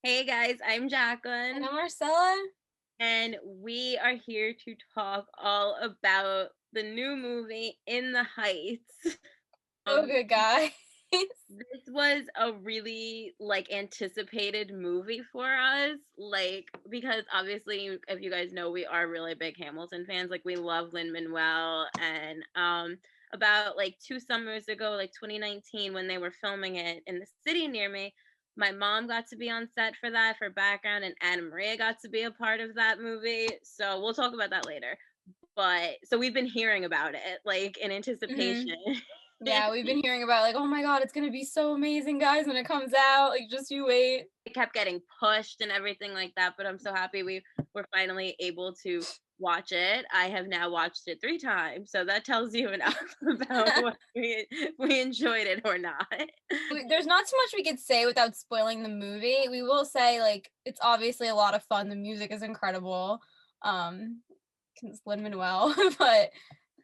Hey guys, I'm And Jacqueline, I'm Marcella. and we are here to talk all about the new movie In the Heights. So Um, good, guys. this was a really anticipated movie for us, because obviously, if you guys know, we are really big Hamilton fans. Like we love Lin-Manuel, and about like 2 summers ago, like 2019, when they were filming it in the city near me. My mom got to be on set for that for background, and Anna Maria got to be a part of that movie. So we'll talk about that later. But so we've been hearing about it, like in hmm anticipation. Yeah, we've been hearing about like, oh my god, it's gonna be so amazing, guys, when it comes out. Like, just you wait. It kept getting pushed and everything like that, but I'm so happy we were finally able to watch it. I have now watched it 3 times, so that tells you enough about what we enjoyed it or not. There's not too much we could say without spoiling the movie. We will say like it's obviously a lot of fun. The music is incredible. Um, 'Cause it's Lin-Manuel, but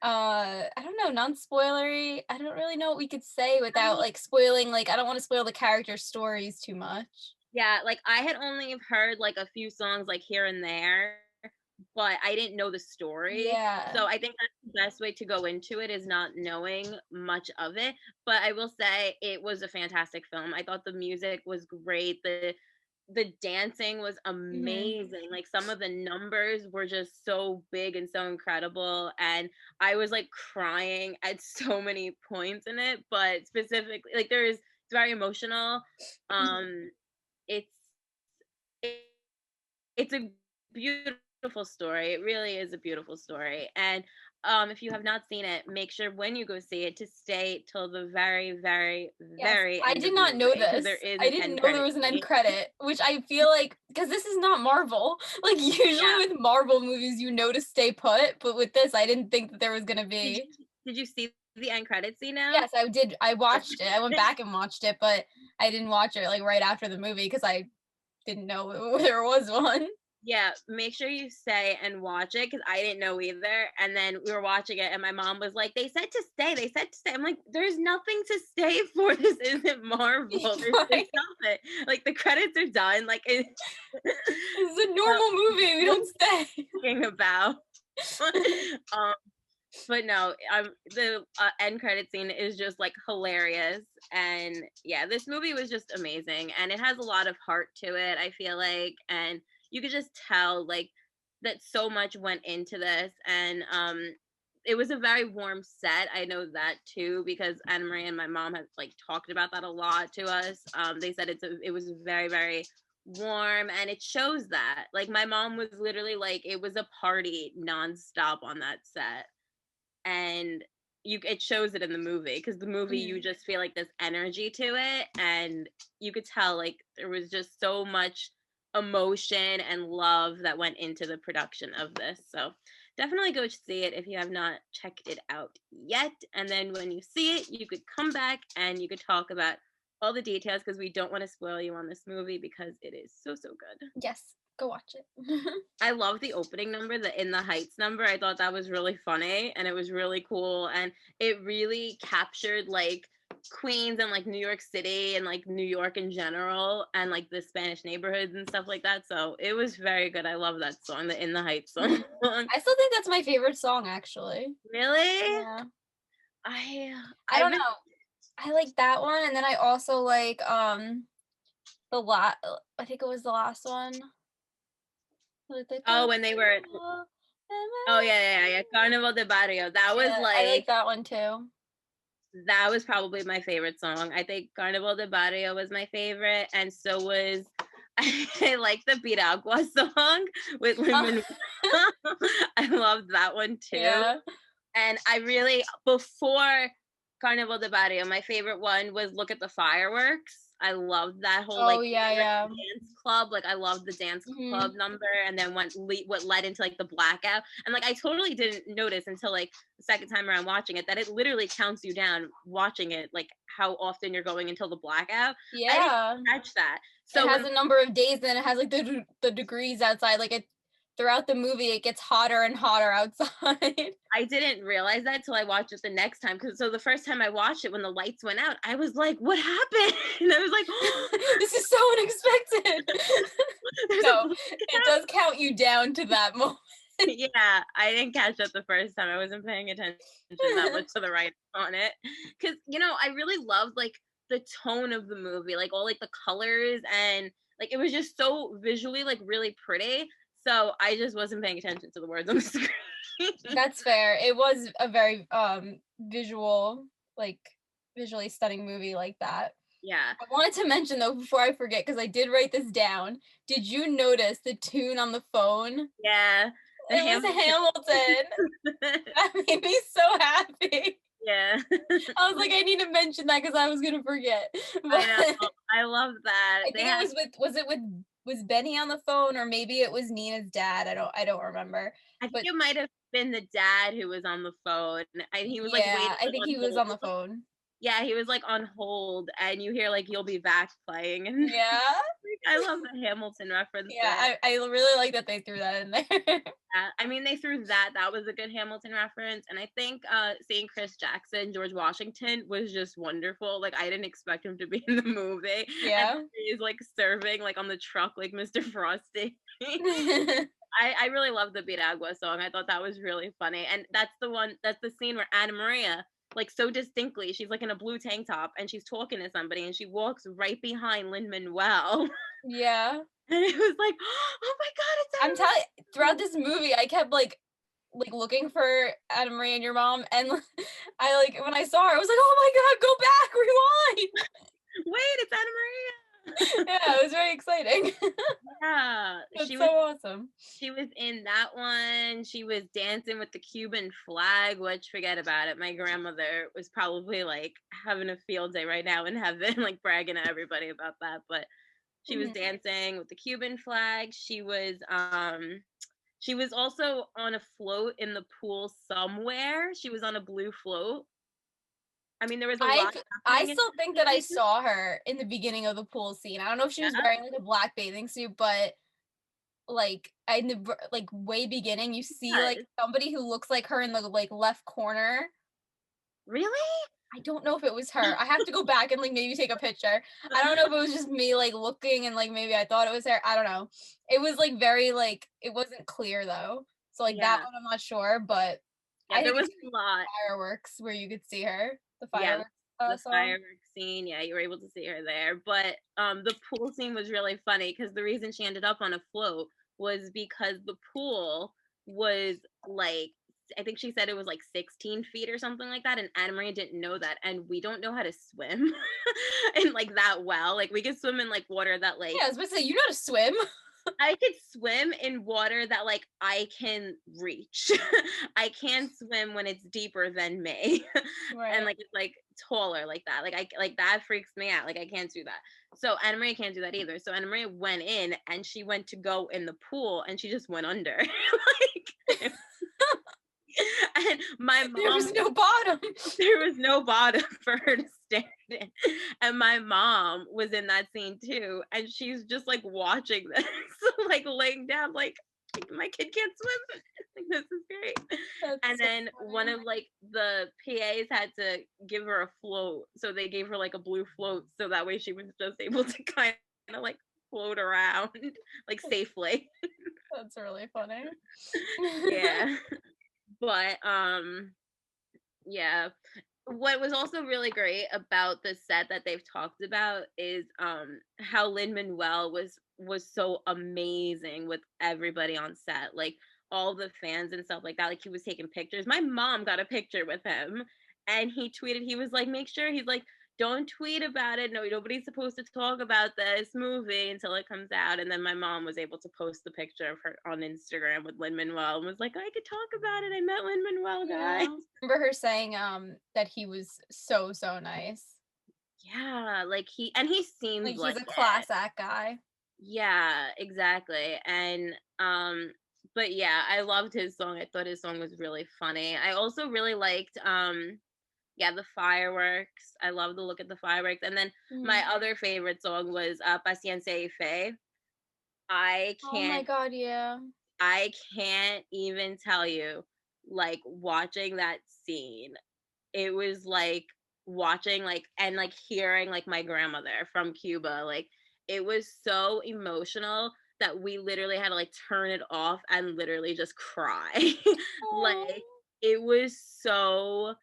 I don't know, non-spoilery. I don't really know what we could say without like spoiling. Like, I don't want to spoil the character stories too much. Yeah, like I had only heard like a few songs like here and there, but I didn't know the story. Yeah. So I think that's the best way to go into it is not knowing much of it. But I will say it was a fantastic film. I thought the music was great. The dancing was hmm amazing. Like some of the numbers were just so big and so incredible. And I was like crying at so many points in it, but specifically like it's very emotional. Um it's it, it's a beautiful story. It really is a beautiful story. And if you have not seen it, make sure when you go see it to stay till the very, very, Yes, very I end did of the not know movie because there this. is I an didn't end know there credit was an end scene. credit, which I feel like because this is not Marvel. Like usually Yeah. with Marvel movies, you know to stay put, but with this, I didn't think that there was gonna Did be. you see the end credit scene now? Yes, I did. I watched it. I went back and watched it, but I didn't watch it like right after the movie because I didn't know there was one. Yeah, make sure you stay and watch it because I didn't know either. And then we were watching it, and my mom was like, "They said to stay. They said to stay." I'm like, "There's nothing to stay for. This isn't Marvel. There's Right? nothing. Like the credits are done. Like it." It's a So, normal movie. We don't stay. talking about. um, but no, the end credit scene is just like hilarious, and yeah, this movie was just amazing, and it has a lot of heart to it. I feel like, and you could just tell like that so much went into this, and it was a very warm set. I know that too because Anna Marie and my mom have like talked about that a lot to us. They said it was very very warm and it shows that like my mom was literally like it was a party nonstop on that set and it shows it in the movie because the movie you Mhm. just feel like this energy to it and you could tell like there was just so much emotion and love that went into the production of this. So definitely go see it if you have not checked it out yet, and then when you see it you could come back and you could talk about all the details because we don't want to spoil you on this movie because it is so so good. Yes, go watch it. I love the opening number, the In the Heights number. I thought that was really funny and it was really cool. And it really captured like Queens and like New York City and like New York in general and like the Spanish neighborhoods and stuff like that. So it was very good. I love that song, the In the Heights song. Mhm. I still think that's my favorite song, actually. Really? Yeah. I I I've don't been know. I like that one, and then I also like the la I think it was the last one. Like the oh when they were Carnival. oh yeah Carnival de Barrio. Yeah, I like that one too. That was probably my favorite song. I think Carnival de Barrio was my favorite, and so was I like the Piragua song with Uh, Lin I loved that one too. yeah. And I really before Carnival de Barrio, my favorite one was Look at the Fireworks. I loved that whole Oh like yeah, like yeah. dance club. Like I loved the dance club hmm number, and then what led into like the blackout. And like I totally didn't notice until like the second time around watching it that it literally counts you down watching it, like how often you're going until the blackout. I didn't Yeah. catch that. It So has when a number of days, and it has like the degrees outside. Like it throughout the movie, it gets hotter and hotter outside. I didn't realize that till I watched it the next time. Because so the first time I watched it, when the lights went out, I was like, "What happened?" And I was like, This is so unexpected. you down to that moment. Yeah, I didn't catch that the first time. I wasn't paying attention that much to the writing on it. Because, I really loved, like, the tone of the movie, like, all, like, the colors, and, like, it was just so visually, like, really pretty. So I just wasn't paying attention to the words on the screen. That's fair. It was a very visually stunning movie like that. Yeah. I wanted to mention though before I forget, because I did write this down. Did you notice the tune on the phone? Yeah. It was Hamilton. That made me so happy. Yeah. I was like, I need to mention that because I was gonna forget. But I know. I love that. I think it was Benny on the phone, or maybe it was Nina's dad. I don't remember. I think it might have been the dad who was on the phone. And he was like waiting. I think he was on the phone. Yeah, he was like on hold, and you hear like "You'll Be Back" playing, and yeah, I love the Hamilton reference. Yeah, I really like that they threw that in there. Yeah, I mean, they threw that. That was a good Hamilton reference, and I think seeing Chris Jackson, George Washington, was just wonderful. Like, I didn't expect him to be in the movie. Yeah, and he's like serving like on the truck like Mr. Frosty. I really love the Piragua song. I thought that was really funny, and that's the scene where Anna Maria, like, so distinctly, she's like in a blue tank top and she's talking to somebody, and she walks right behind Lin-Manuel. Yeah. And it was like, oh my god, it's I'm telling you, throughout this movie, I kept like looking for Anna Marie and your mom, and I when I saw her, I was like, oh my god, go back, rewind. Wait, it's Anna Maria. Yeah, it was very exciting. Yeah, she was so awesome. She was in that one. She was dancing with the Cuban flag, which, forget about it. My grandmother was probably like having a field day right now in heaven, like bragging to everybody about that. But she was dancing with the Cuban flag. She was also on a float in the pool somewhere. She was on a blue float. I mean, there was a lot. I still think that I saw her in the beginning of the pool scene. I don't know if she was wearing like a black bathing suit, but like in the way beginning, you see like somebody who looks like her in the like left corner. Really? I don't know if it was her. I have to go back and like maybe take a picture. I don't know if it was just me like looking and like maybe I thought it was her. I don't know. It was like very like it wasn't clear though. So like that one I'm not sure, but yeah, there was a lot. Fireworks where you could see her. The fireworks. Yeah, the fireworks scene, yeah, you were able to see her there. But the pool scene was really funny because the reason she ended up on a float was because the pool was like, I think she said it was like 16 feet or something like that, and Anna Maria didn't know that, and we don't know how to swim and like that well. Like, we could swim in like water that like, yeah, I was about to say, you know how to swim. I could swim in water that like I can reach. I can't swim when it's deeper than me. Right. And like it's like taller like that. Like that freaks me out. Like, I can't do that. So Anna Maria can't do that either. So Anna Maria went in and she went to go in the pool and she just went under. Like, and my mom, there was no bottom. There was no bottom for her to stand in. And my mom was in that scene too. And she's just like watching this, like laying down, like my kid can't swim. Like, this is great. That's and then funny. One of like the PAs had to give her a float. So they gave her like a blue float. So that way she was just able to kind of like float around like safely. That's really funny. Yeah. But yeah, what was also really great about the set that they've talked about is how Lin-Manuel was so amazing with everybody on set, like all the fans and stuff like that. Like, he was taking pictures. My mom got a picture with him and he tweeted, he was like, make sure, he's like, don't tweet about it. No, nobody's supposed to talk about this movie until it comes out. And then my mom was able to post the picture of her on Instagram with Lin-Manuel and was like, I could talk about it. I met Lin-Manuel, guys. I remember her saying that he was so nice. Yeah, like he seems like he's a class act guy. Yeah, exactly. And but yeah, I loved his song. I thought his song was really funny. I also really liked yeah, the fireworks. I love the look at the fireworks. And then my other favorite song was Paciencia y Fe. I can't. Oh my god, yeah. I can't even tell you, like, watching that scene, it was like watching like and like hearing like my grandmother from Cuba. Like, it was so emotional that we literally had to like turn it off and literally just cry. Oh. Like it was so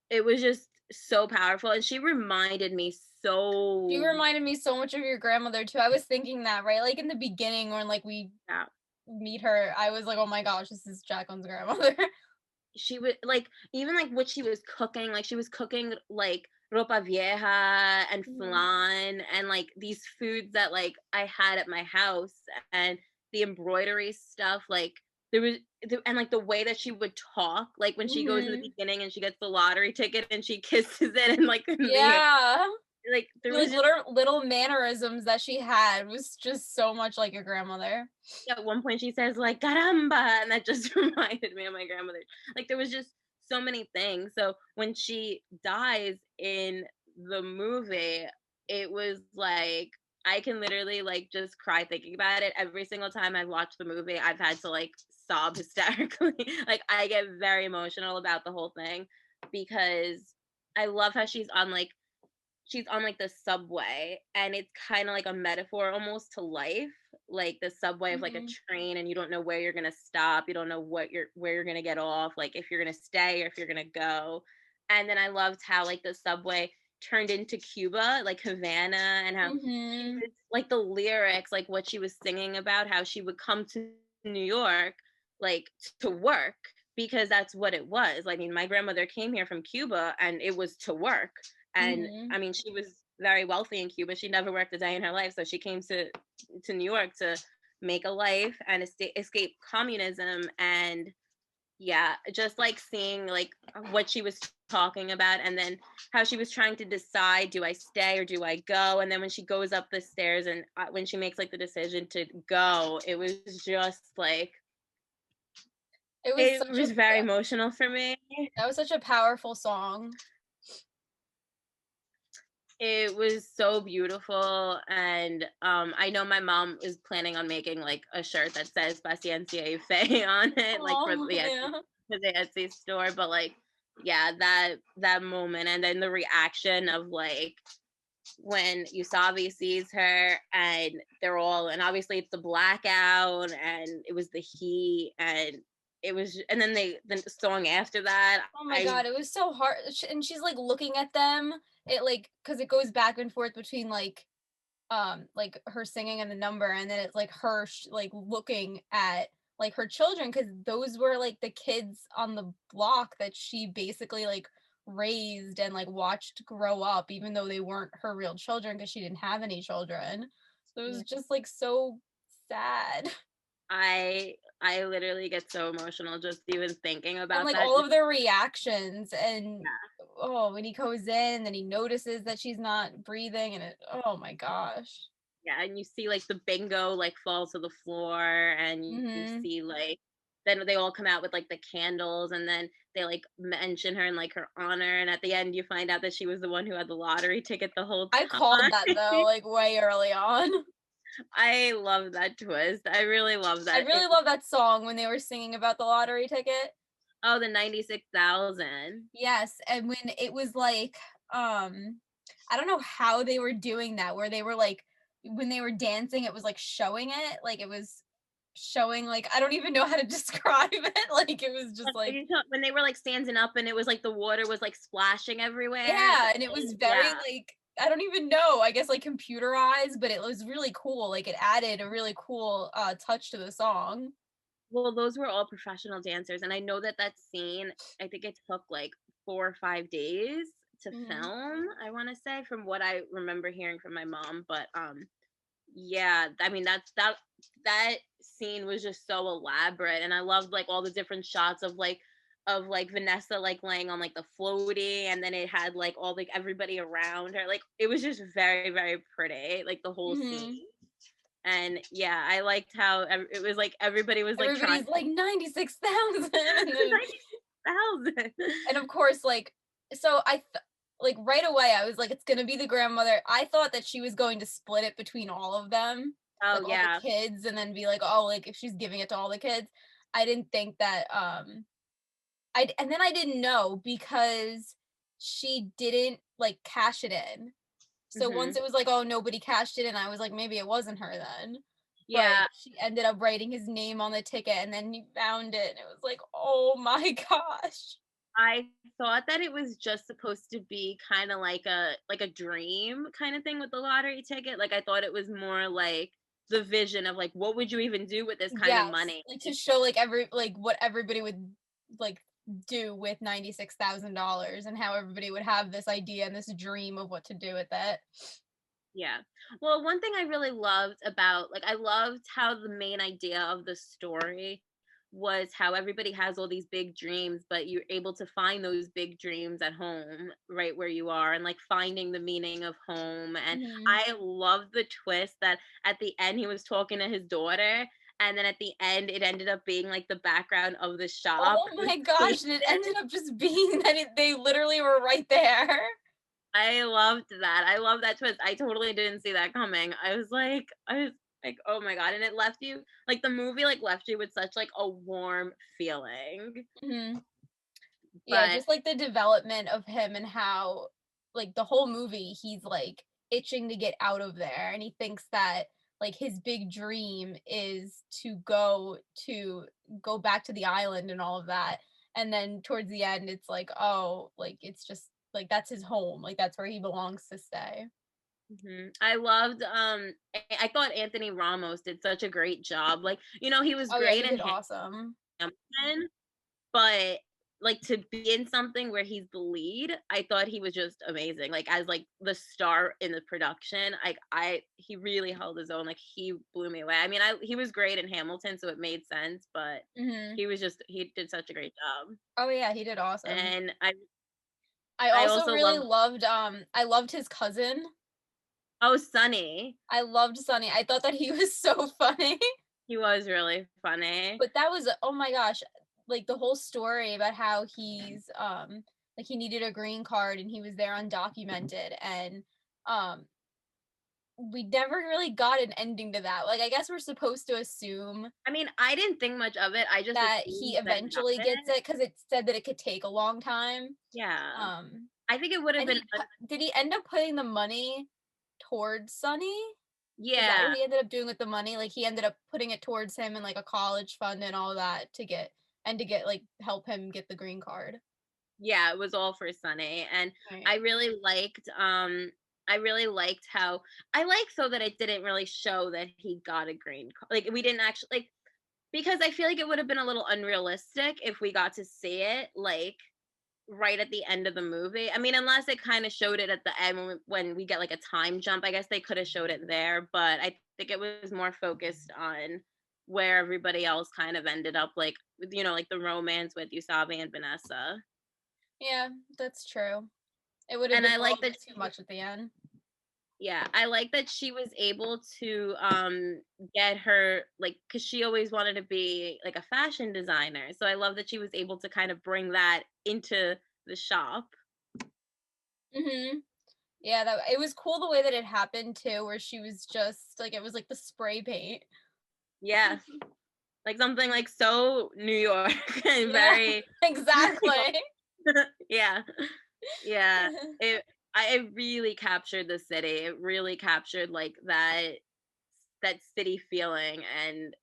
it was just so powerful, and she reminded me You so reminded me so much of your grandmother too. I was thinking that, right? Like in the beginning when like we yeah. meet her, I was like, oh my gosh, this is Jacqueline's grandmother. She would like even like what she was cooking, like she was cooking like ropa vieja and Mhm. flan and like these foods that like I had at my house, and the embroidery stuff, like there was and like the way that she would talk, like when she goes in the Mhm. beginning and she gets the lottery ticket and she kisses it and like in the Yeah. like there The, was like just little mannerisms that she had was just so much like your grandmother. at one point she says like caramba, and that just reminded me of my grandmother. Like there was just so many things. So when she dies in the movie, it was like I can literally like just cry thinking about it. Every single time I've watched the movie, I've had to like sob hysterically. Like I get very emotional about the whole thing because I love how she's on like the subway, and it's kind of like a metaphor almost to life, like the subway of like a Mhm. train, and you don't know where you're going to stop, you don't know where you're going to get off, like if you're going to stay or if you're going to go. And then I loved how like the subway turned into Cuba, like Havana, and how she Mhm. was like the lyrics, like what she was singing about, how she would come to New York like to work, because that's what it was. I mean, my grandmother came here from Cuba and it was to work. And Mhm. I mean, she was very wealthy in Cuba. She never worked a day in her life, so she came to New York to make a life and escape communism. And yeah, just like seeing like what she was talking about, and then how she was trying to decide, do I stay or do I go? And then when she goes up the stairs and when she makes like the decision to go, it was just like It was it such a was very emotional for me. that was such a powerful song. It was so beautiful, and I know my mom is planning on making like a shirt that says "Paciencia y Fe" on it, like Oh yeah. For the Etsy store. But like, yeah, that moment, and then the reaction of like when Usavi sees her, and they're all, and obviously it's the blackout, and it was the heat, and it was, and then the song after that, Oh my I god, it was so hard. And she's like looking at them. It like because it goes back and forth between like her singing and the number, and then it's like her like looking at like her children because those were like the kids on the block that she basically like raised and like watched grow up, even though they weren't her real children because she didn't have any children. So it was just like so sad. I literally get so emotional just even thinking And about like that. all of their reactions, and oh, when he goes in, then he notices that she's not breathing, and it, oh my gosh. Yeah, and you see like the bingo like fall to the floor, and you Hmm. see like then they all come out with like the candles, and then they like mention her in like her honor, and at the end you find out that she was the one who had the lottery ticket the whole I time. called that though, like way early on. I love that twist. I really love I that. really love that song when they were singing about the lottery ticket. Oh, the 96,000. Yes, and when it was like, I don't know how they were doing that, where they were like, when they were dancing, it was like showing it, like it was showing, like I don't even know how to describe it. Like it was just like, When they were like standing up and it was like the water was like splashing everywhere. yeah, and it was very Yeah. like I don't even know, I guess like computerized, but it was really cool. Like it added a really cool touch to the song. Well, those were all professional dancers, and I know that that scene, I think it took like 4 or 5 days to Mhm. film, I wanna say, from what I remember hearing from my mom. But, yeah, I mean, that scene was just so elaborate, and I loved, like, all the different shots of, like, Vanessa, like, laying on, like, the floaty, and then it had, like, all, like, everybody around her, like, it was just very, very pretty, like, the whole Mhm. scene. And, yeah, I liked how it was, like, everybody was, like, trying Everybody's like 96,000 and then 90,000. and of course, like, so like right away, I was like, it's gonna be the grandmother. I thought that she was going to split it between all of them, Oh, like all the yeah. kids, and then be like, oh, like if she's giving it to all the kids. I didn't think that. And then I didn't know because she didn't like cash it in. So once Mhm. it was like, oh, nobody cashed it in, I was like, maybe it wasn't her then. but Yeah, she ended up writing his name on the ticket, and then he found it, and it was like, oh my gosh. I thought that it was just supposed to be kind of like a dream kind of thing with the lottery ticket. Like I thought it was more like the vision of like what would you even do with this kind of Yes, money? like to show like what everybody would like do with $96,000 and how everybody would have this idea and this dream of what to do with it. Yeah. Well, one thing I really loved about like I loved how the main idea of the story was how everybody has all these big dreams, but you're able to find those big dreams at home, right where you are, and like finding the meaning of home. And Mhm. I love the twist that at the end he was talking to his daughter, and then at the end it ended up being like the background of the shop. Oh my gosh, and it ended up just being that they literally were right there. I loved that. I love that twist. I totally didn't see that coming. I was like, oh my god. And it left you like the movie like left you with such like a warm feeling. Mhm. Yeah, But just like the development of him and how like the whole movie he's like itching to get out of there and he thinks that like his big dream is to go back to the island and all of that. And then towards the end it's like, oh, like it's just like that's his home. Like that's where he belongs to stay. I loved I thought Anthony Ramos did such a great job. Like, you know, he was Oh yeah, great he in did awesome. Hamilton, but like to be in something where he's the lead, I thought he was just amazing. Like as like the star in the production, like he really held his own. Like he blew me away. I mean, he was great in Hamilton, so it made sense, but Mhm. he did such a great job. Oh yeah, he did awesome. And I I also also really love loved I loved his cousin. oh Sunny. I loved Sunny. I thought that he was so funny. He was really funny. But that was oh my gosh, like the whole story about how he's like he needed a green card and he was there undocumented and um we never really got an ending to that. Like I guess we're supposed to assume I mean, I didn't think much of it. I just that he assumed that it eventually gets happened. it cuz it said that it could take a long time. Yeah. Um I think it would have and been did he end up putting the money towards Sunny? Is that what yeah. he ended up doing with the money? Like he ended up putting it towards him in like a college fund and all that to get like help him get the green card. Yeah, it was all for Sunny, and Right. I really liked, I really liked how I like so that it didn't really show that he got a green card. Like, we didn't actually like because I feel like it would have been a little unrealistic if we got to see it, like, right at the end of the movie. I mean, unless it kinda showed it at the end when we get, like, a time jump, I guess they coulda showed it there, but I think it was more focused on where everybody else kind of ended up, like, you know, like, the romance with Usabi and Vanessa. Yeah, that's true. It would have And been I a like little that bit too much at the end. yeah, I like that she was able to get her like cuz she always wanted to be like a fashion designer. So I love that she was able to kind of bring that into the shop. Mhm. Yeah, that it was cool the way that it happened too, where she was just like it was like the spray paint. Yeah, like something like so New York and Yeah, very exactly. yeah. Yeah. It it really captured the city. It really captured like that city feeling and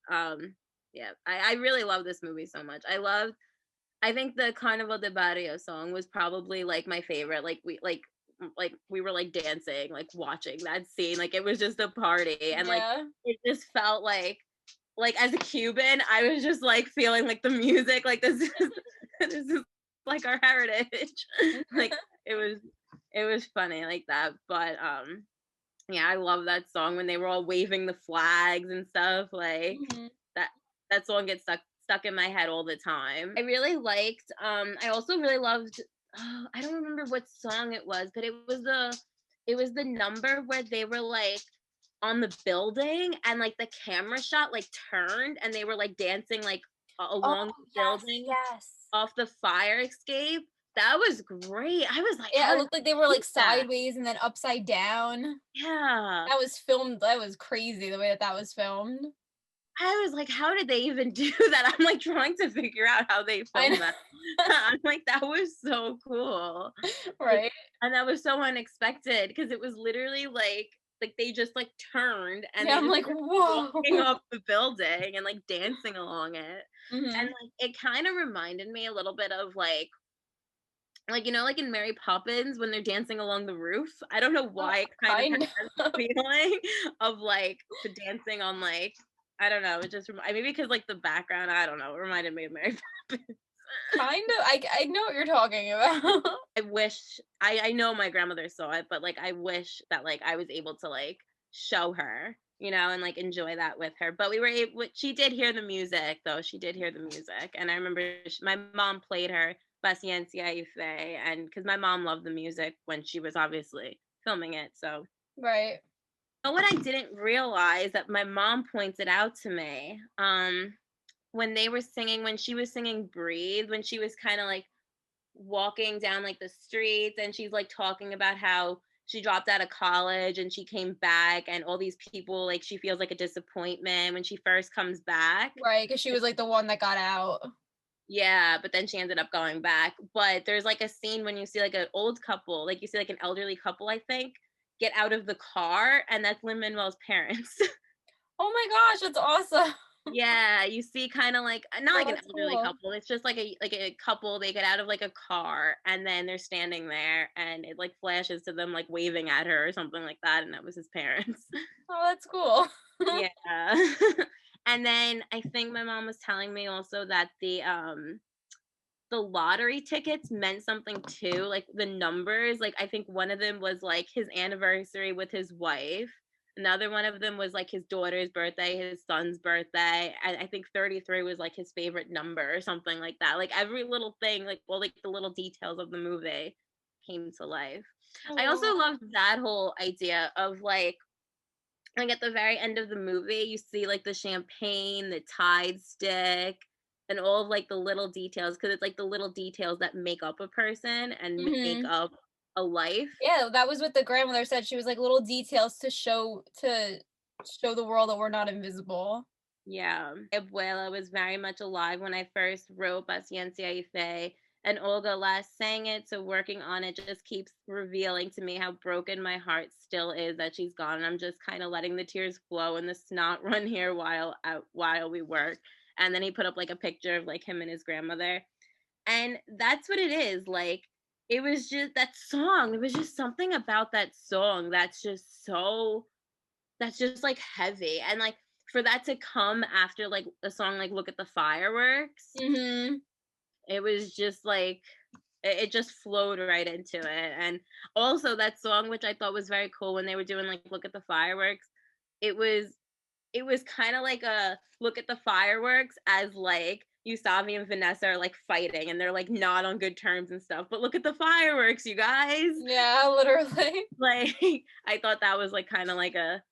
yeah, I really love this movie so much. I think the Carnival de Barrio song was probably like my favorite. Like we were like dancing, like watching that scene. Like it was just a party and like Yeah. it just felt like as a Cuban, I was just like feeling like the music, like this is this is like our heritage. Like it was it was funny like that. But yeah, I love that song when they were all waving the flags and stuff. Like Mhm. that that song gets stuck in my head all the time. I really liked I also really loved I don't remember what song it was, but it was the number where they were like on the building and like the camera shot like turned and they were like dancing like Oh, along the yes, building yes. off the fire escape. That was great. I was like, Yeah, how it did looked like they were they do like that? sideways and then upside down. Yeah. That was crazy the way that that was filmed. I was like, how did they even do that? I'm like trying to figure out how they I filmed that. know. I'm like, that was so cool. Like, Right. and that was so unexpected because it was literally like like they just like turned and Yeah, they I'm just like, started whoa. walking up the building and like dancing along it. And Hmm. like it kind of reminded me a little bit of like you know like in Mary Poppins when they're dancing along the roof. I don't know why it kind of Kind has of. the feeling of like the dancing on like I don't know. It just maybe because like the background. I don't know. It reminded me of Mary Poppins. Kind of. I know what you're talking about. I wish I know my grandmother saw it, but like I wish that like I was able to like show her, you know, and like enjoy that with her. But we were able. She did hear the music though. She did hear the music, and I remember my mom played her Paciencia y Fe, and because my mom loved the music when she was obviously filming it. So, Right. but what I didn't realize that my mom pointed out to me, when they were singing, when she was singing "Breathe," when she was kind of like walking down like the streets and she's like talking about how she dropped out of college and she came back and all these people like she feels like a disappointment when she first comes back. Right, because she was like the one that got out. Yeah, but then she ended up going back. But there's like a scene when you see like an old couple, like you see like an elderly couple, I think, get out of the car, and that's Lin Manuel's parents. Oh my gosh, that's awesome. Yeah, you see kind of like not Oh, like an that's elderly cool. couple. It's just like a couple. They get out of like a car and then they're standing there and it like flashes to them like waving at her or something like that, and that was his parents. Oh, that's cool. Yeah. And then I think my mom was telling me also that the lottery tickets meant something too, like the numbers. Like I think one of them was like his anniversary with his wife. Another one of them was like his daughter's birthday, his son's birthday, and I think 33 was like his favorite number or something like that. Like every little thing, like all like the little details of the movie came to life. I also Oh. loved that whole idea of like at the very end of the movie, you see like the champagne, the Tide stick, and all of like the little details because it's like the little details that make up a person and make Hmm. up a life. Yeah, that was what the grandmother said. She was like little details to show the world that we're not invisible. Yeah. Abuela was very much alive when I first wrote Paciencia y Fe, and Olga last sang it. So working on it just keeps revealing to me how broken my heart still is that she's gone. And I'm just kind of letting the tears flow and the snot run here while we work. And then he put up like a picture of like him and his grandmother. And that's what it is. Like it was just that song. There was just something about that song that's just like heavy and like for that to come after like a song like Look at the Fireworks, Hmm. it was just like it just flowed right into it. And also that song, which I thought was very cool when they were doing like Look at the Fireworks, it was it was kind of like a Look at the Fireworks as like Usavi and Vanessa are like fighting and they're like not on good terms and stuff, but look at the fireworks, you guys. Yeah, literally. Like I thought that was like kind of like a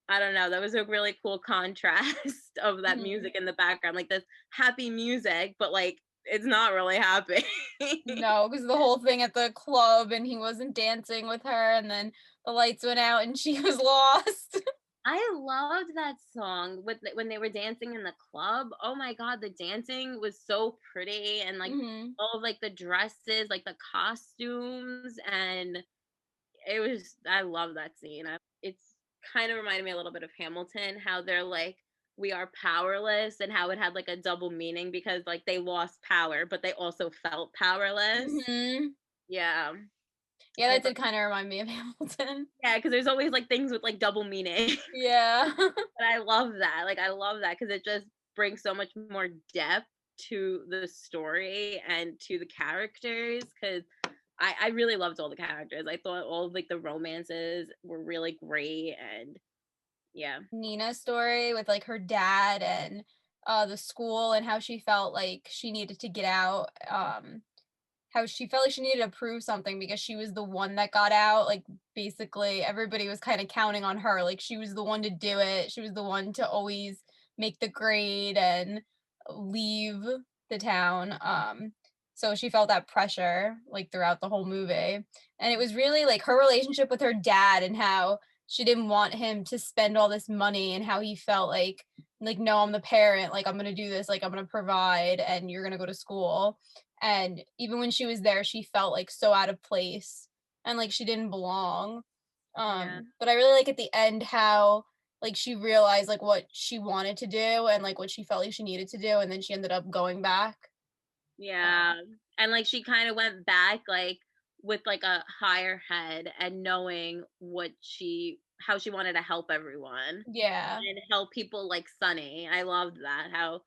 I don't know. That was a really cool contrast of that Mhm. music in the background, like this happy music, but like it's not really happy. No, because the whole thing at the club and he wasn't dancing with her, and then the lights went out and she was lost. I loved that song with when they were dancing in the club. Oh my god, the dancing was so pretty and like Hmm. all of like the dresses, like the costumes, and it was I love that scene. It's kind of reminded me a little bit of Hamilton, how they're like we are powerless and how it had like a double meaning because like they lost power, but they also felt powerless. Hmm. Yeah. Yeah, I that thought did kind of remind me of Hamilton. yeah, because there's always like things with like double meaning. Yeah. But I love that. Like I love that because it just brings so much more depth to the story and to the characters because I really loved all the characters. I thought all of like the romances were really great and yeah. Nina's story with like her dad and the school and how she felt like she needed to get out. How she felt like she needed to prove something because she was the one that got out. Like basically everybody was kind of counting on her. Like she was the one to do it. She was the one to always make the grade and leave the town. So she felt that pressure like throughout the whole movie. And it was really like her relationship with her dad and how she didn't want him to spend all this money and how he felt like no, I'm the parent, like I'm going to do this, like I'm going to provide and you're going to go to school. And even when she was there, she felt like so out of place and like she didn't belong. Yeah. But I really like at the end how like she realized like what she wanted to do and like what she felt like she needed to do, and then she ended up going back. Yeah. And like she kind of went back like with like a higher head and knowing how she wanted to help everyone Yeah. and help people like Sunny. I loved that. How,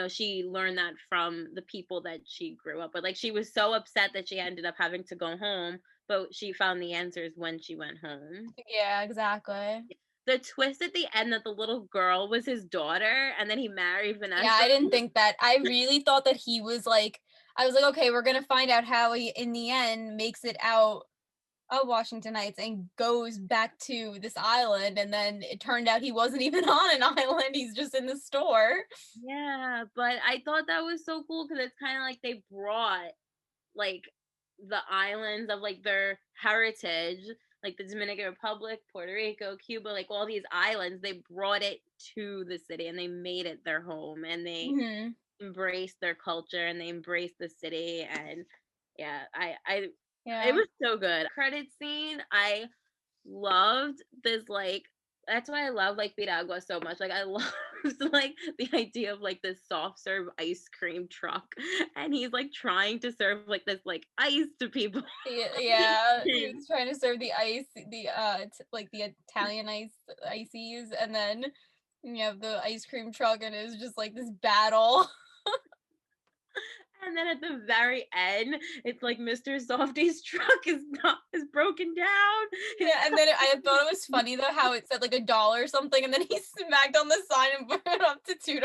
she learned that from the people that she grew up with. Like she was so upset that she ended up having to go home, but she found the answers when she went home. Yeah, exactly. The twist at the end that the little girl was his daughter and then he married Yeah, Vanessa. I didn't think that. I really thought that he was like, I was like, okay, we're gonna find out how he in the end makes it out of Washington Heights and goes back to this island, and then it turned out he wasn't even on an island, he's just in the store. Yeah, but I thought that was so cool because it's kind of like they brought like the islands of like their heritage, like the Dominican Republic, Puerto Rico, Cuba, like all these islands, they brought it to the city and they made it their home and they Hmm. embraced their culture and they embraced the city. And yeah, it Yeah. was so good. Credit scene, I loved this like that's why I love like Piragua so much. Like I love like the idea of like this soft serve ice cream truck and he's like trying to serve like this like ice to people. Yeah, yeah, he was trying to serve the ice, the like the Italian ices, and then you have the ice cream truck, and it's just like this battle. And then at the very end, it's like Mr. Softy's truck is broken down. His Yeah, and then I thought it was funny though how it said like $1 or something, and then he smacked on the sign and put it up to $2.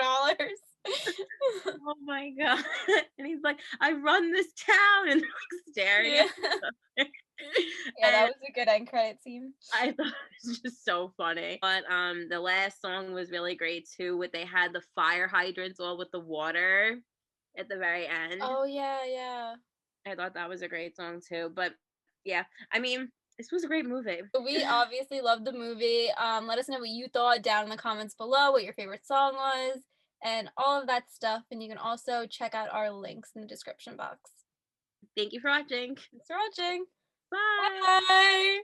oh my god. And he's like, I run this town and like staring Yeah, at it. yeah, that And was a good end credit scene. I thought it was just so funny. But the last song was really great too, with they had the fire hydrants all with the water at the very end. Oh yeah, yeah. I thought that was a great song too. But yeah, I mean, this was a great movie. So we obviously loved the movie. Let us know what you thought down in the comments below, what your favorite song was, and all of that stuff. And you can also check out our links in the description box. Thank you for watching. Thanks for watching. Bye. Bye.